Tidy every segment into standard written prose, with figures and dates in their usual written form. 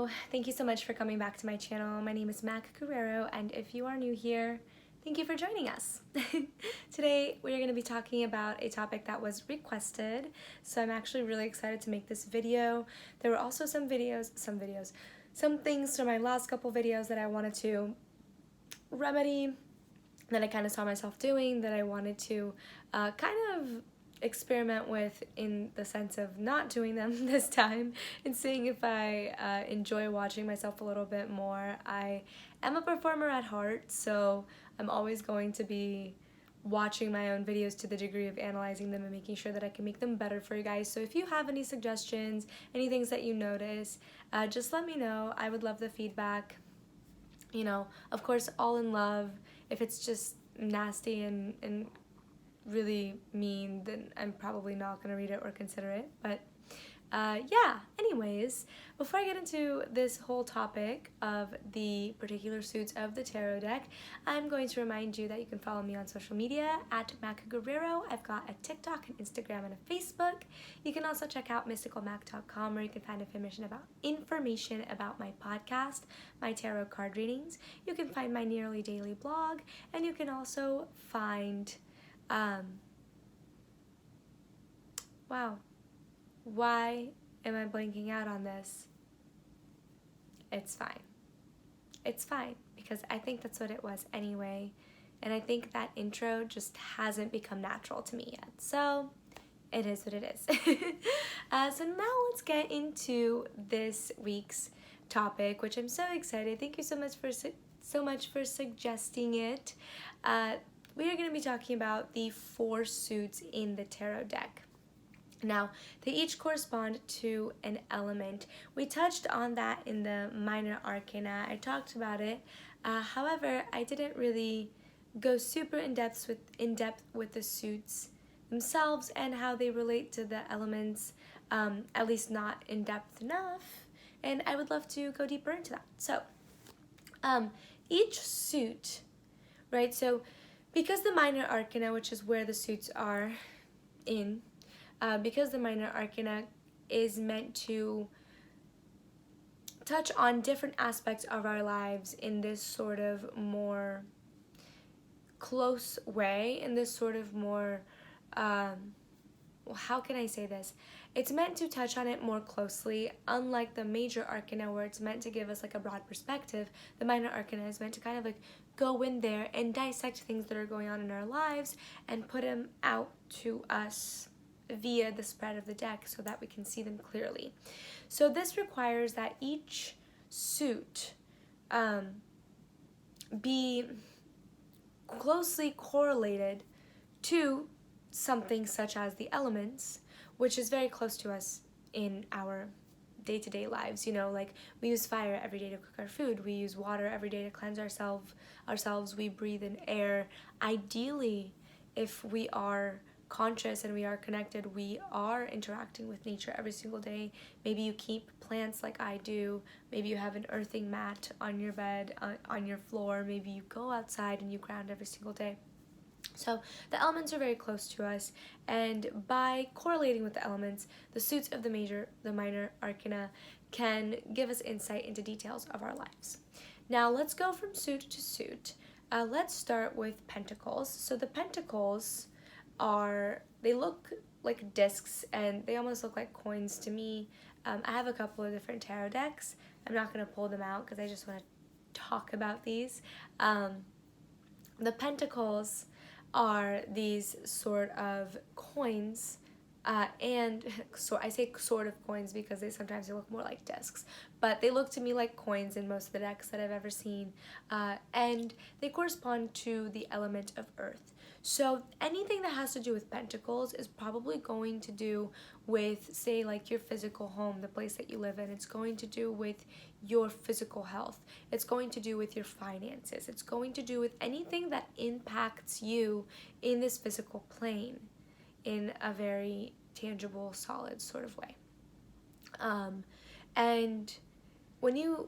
Hello, thank you so much for coming back to my channel. My name is Mac Guerrero, and if you are new here, thank you for joining us. Today, we are going to be talking about a topic that was requested, so I'm actually really excited to make this video. There were also some things from my last couple videos that I wanted to remedy, that I kind of saw myself doing, that I wanted to kind of experiment with in the sense of not doing them this time and seeing if I enjoy watching myself a little bit more. I am a performer at heart, so I'm always going to be watching my own videos to the degree of analyzing them and making sure that I can make them better for you guys. So if you have any suggestions, any things that you notice, just let me know. I would love the feedback. You know, of course, all in love. If it's just nasty and really mean, then I'm probably not going to read it or consider it. But yeah, anyways, before I get into this whole topic of the particular suits of the tarot deck, I'm going to remind you that you can follow me on social media at Mac Guerrero. I've got a TikTok, an Instagram, and a Facebook. You can also check out mysticalmac.com, where you can find information about my podcast, my tarot card readings. You can find my nearly daily blog, and you can also find wow, why am I blanking out on this? It's fine. It's fine, because I think that's what it was anyway, and I think that intro just hasn't become natural to me yet, so it is what it is. So now let's get into this week's topic, which I'm so excited. Thank you so much for suggesting it. We are going to be talking about the 4 suits in the tarot deck. Now, they each correspond to an element. We touched on that in the minor arcana. I talked about it. However, I didn't really go super in depth with the suits themselves and how they relate to the elements, at least not in depth enough. And I would love to go deeper into that. So, each suit, right? So, because the minor arcana, which is where the suits are in, because the minor arcana is meant to touch on different aspects of our lives in this sort of more close way, in this sort of more, how can I say this? It's meant to touch on it more closely. Unlike the major arcana, where it's meant to give us like a broad perspective, the minor arcana is meant to kind of like go in there and dissect things that are going on in our lives and put them out to us via the spread of the deck so that we can see them clearly. So this requires that each suit be closely correlated to something such as the elements, which is very close to us in our day-to-day lives. You know, like we use fire every day to cook our food, we use water every day to cleanse ourselves, we breathe in air. Ideally, if we are conscious and we are connected, we are interacting with nature every single day. Maybe you keep plants like I do, maybe you have an earthing mat on your bed, on your floor, maybe you go outside and you ground every single day. So the elements are very close to us, and by correlating with the elements, the suits of the minor arcana can give us insight into details of our lives. Now let's go from suit to suit. Let's start with pentacles. So the pentacles they look like discs, and they almost look like coins to me. I have a couple of different tarot decks. I'm not going to pull them out because I just want to talk about these. The pentacles are these sort of coins, and so I say sort of coins because they sometimes look more like discs, but they look to me like coins in most of the decks that I've ever seen, and they correspond to the element of earth. So anything that has to do with pentacles is probably going to do with, say, like your physical home, the place that you live in. It's going to do with your physical health. It's going to do with your finances. It's going to do with anything that impacts you in this physical plane in a very tangible, solid sort of way. And when you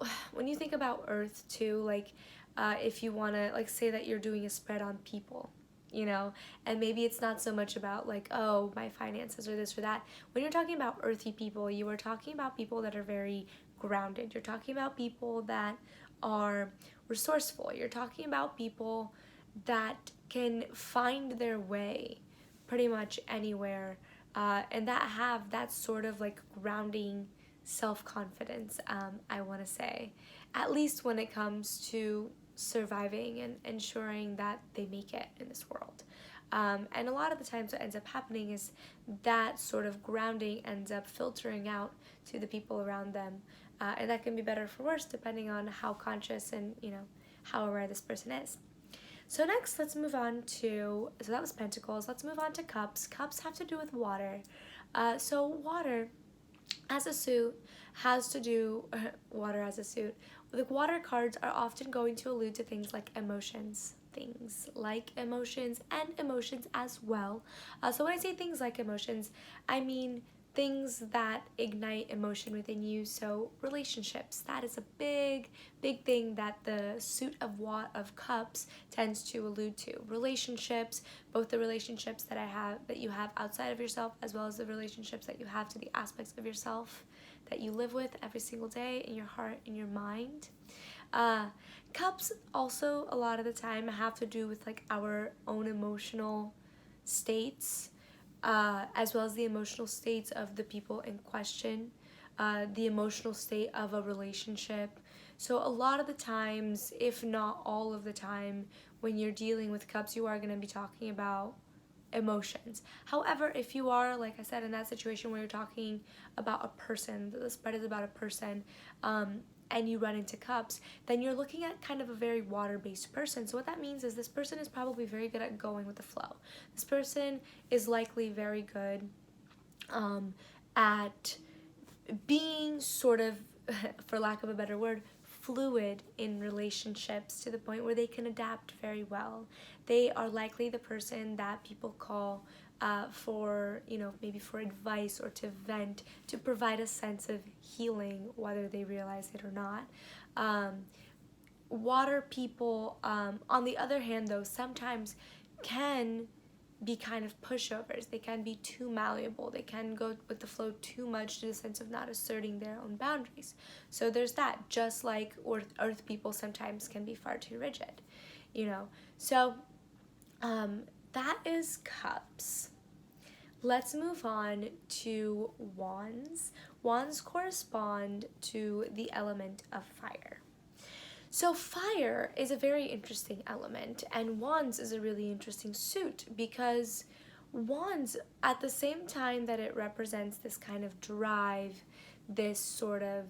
think about earth too, like if you want to, like, say that you're doing a spread on people, you know, and maybe it's not so much about like, oh, my finances or this or that. When you're talking about earthy people, you are talking about people that are very grounded. You're talking about people that are resourceful. You're talking about people that can find their way pretty much anywhere, and that have that sort of like grounding self-confidence, I want to say, at least when it comes to surviving and ensuring that they make it in this world. And a lot of the times what ends up happening is that sort of grounding ends up filtering out to the people around them, and that can be better for worse depending on how conscious and how aware this person is. So next, let's move on to, so that was Pentacles. Let's move on to Cups. Cups have to do with water. So water as a suit has to do, water as a suit. The water cards are often going to allude to things like emotions. Things like emotions and emotions as well. So when I say things like emotions, I mean things that ignite emotion within you. So relationships, that is a big thing that the suit of cups tends to allude to. Relationships, both the relationships that you have outside of yourself, as well as the relationships that you have to the aspects of yourself that you live with every single day in your heart, in your mind. Cups also a lot of the time have to do with like our own emotional states, as well as the emotional states of the people in question, the emotional state of a relationship. So a lot of the times, if not all of the time, when you're dealing with cups, you are going to be talking about emotions. However, if you are, like I said, in that situation where you're talking about a person, the spread is about a person, and you run into cups, then you're looking at kind of a very water-based person. So what that means is this person is probably very good at going with the flow. This person is likely very good at being sort of, for lack of a better word, fluid in relationships to the point where they can adapt very well. They are likely the person that people call for, maybe for advice or to vent, to provide a sense of healing, whether they realize it or not. Water people, on the other hand, though, sometimes can be kind of pushovers. They can be too malleable. They can go with the flow too much to the sense of not asserting their own boundaries. So there's that, just like earth people sometimes can be far too rigid, So that is cups. Let's move on to wands. Wands correspond to the element of fire. So fire is a very interesting element, and wands is a really interesting suit because wands, at the same time that it represents this kind of drive, this sort of,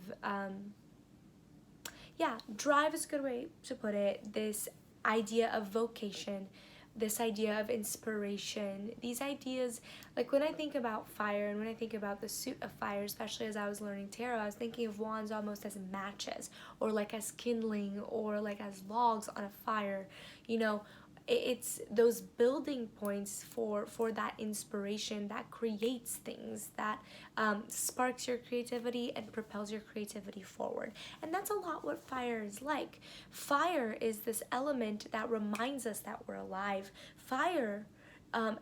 drive is a good way to put it, this idea of vocation, this idea of inspiration, these ideas, like when I think about fire and when I think about the suit of fire, especially as I was learning tarot, I was thinking of wands almost as matches, or like as kindling, or like as logs on a fire. It's those building points for that inspiration that creates things, that sparks your creativity and propels your creativity forward. And that's a lot what fire is like. Fire is this element that reminds us that we're alive. Fire,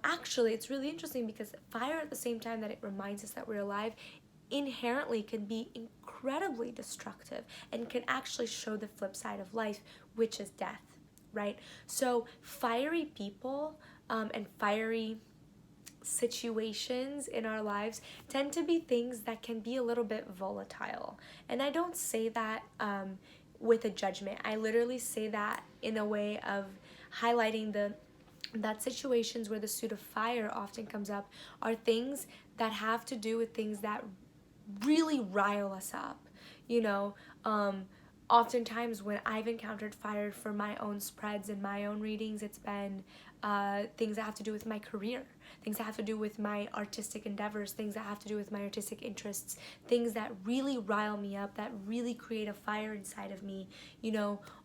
actually, it's really interesting because fire, at the same time that it reminds us that we're alive, inherently can be incredibly destructive and can actually show the flip side of life, which is death. Right? So fiery people and fiery situations in our lives tend to be things that can be a little bit volatile. And I don't say that with a judgment. I literally say that in a way of highlighting that situations where the suit of fire often comes up are things that have to do with things that really rile us up. Oftentimes when I've encountered fire for my own spreads and my own readings, it's been things that have to do with my career, things that have to do with my artistic endeavors, things that have to do with my artistic interests, things that really rile me up, that really create a fire inside of me,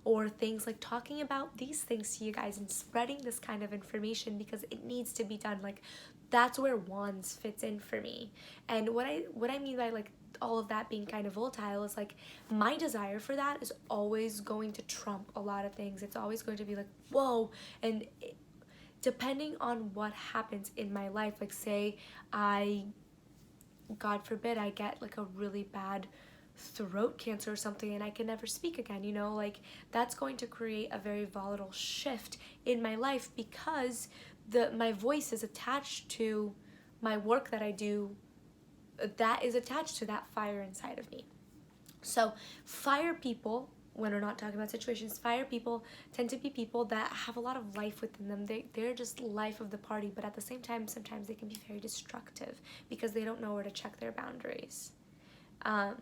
or things like talking about these things to you guys and spreading this kind of information because it needs to be done. Like, that's where wands fits in for me. And what I mean by like all of that being kind of volatile is like my desire for that is always going to trump a lot of things. It's always going to be like, whoa. And depending on what happens in my life, like say God forbid I get like a really bad throat cancer or something and I can never speak again, you know, like that's going to create a very volatile shift in my life because my voice is attached to my work that I do, that is attached to that fire inside of me. So fire people, when we're not talking about situations, fire people tend to be people that have a lot of life within them. They're just life of the party, but at the same time, sometimes they can be very destructive because they don't know where to check their boundaries. Um,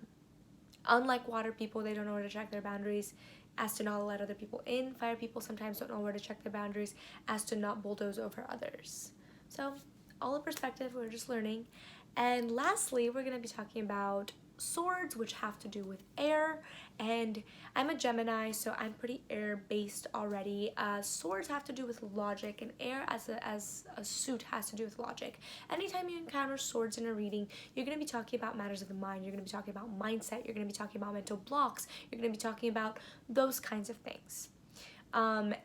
Unlike water people, they don't know where to check their boundaries as to not let other people in. Fire people sometimes don't know where to check their boundaries as to not bulldoze over others. So, all a perspective, we're just learning. And lastly, we're going to be talking about swords, which have to do with air. And I'm a Gemini, so I'm pretty air-based already. Swords have to do with logic, and air as a suit has to do with logic. Anytime you encounter swords in a reading, you're going to be talking about matters of the mind. You're going to be talking about mindset. You're going to be talking about mental blocks. You're going to be talking about those kinds of things.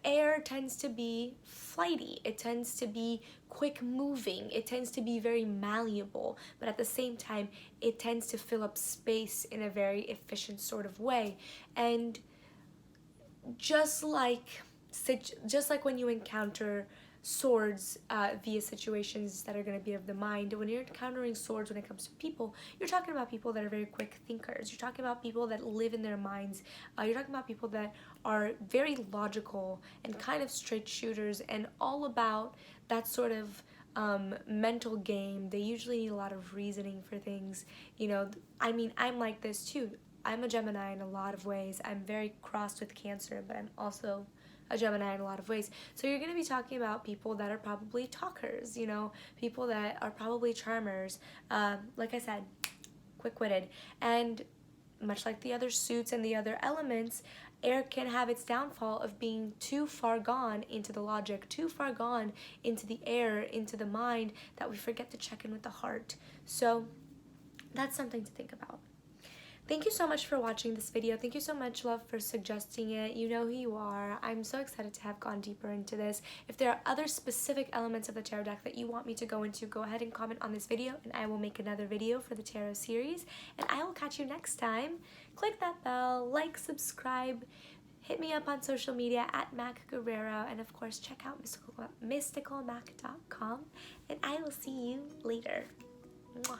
Air tends to be flighty, it tends to be quick moving, it tends to be very malleable, but at the same time, it tends to fill up space in a very efficient sort of way. And just like when you encounter swords via situations that are going to be of the mind, when you're encountering swords when it comes to people, you're talking about people that are very quick thinkers, you're talking about people that live in their minds, you're talking about people that are very logical and kind of straight shooters and all about that sort of mental game. They usually need a lot of reasoning for things, you know. I mean, I'm like this too. I'm a Gemini in a lot of ways. I'm very crossed with Cancer, but I'm also a Gemini in a lot of ways. So you're going to be talking about people that are probably talkers, you know, people that are probably charmers, like I said, quick-witted. And much like the other suits and the other elements, air can have its downfall of being too far gone into the logic, too far gone into the air, into the mind, that we forget to check in with the heart. So that's something to think about. Thank you so much for watching this video. Thank you so much, love, for suggesting it. You know who you are. I'm so excited to have gone deeper into this. If there are other specific elements of the tarot deck that you want me to go into, go ahead and comment on this video and I will make another video for the tarot series. And I will catch you next time. Click that bell, like, subscribe, hit me up on social media at Mac Guerrero, and of course check out mysticalmac.com. And I will see you later. Mwah.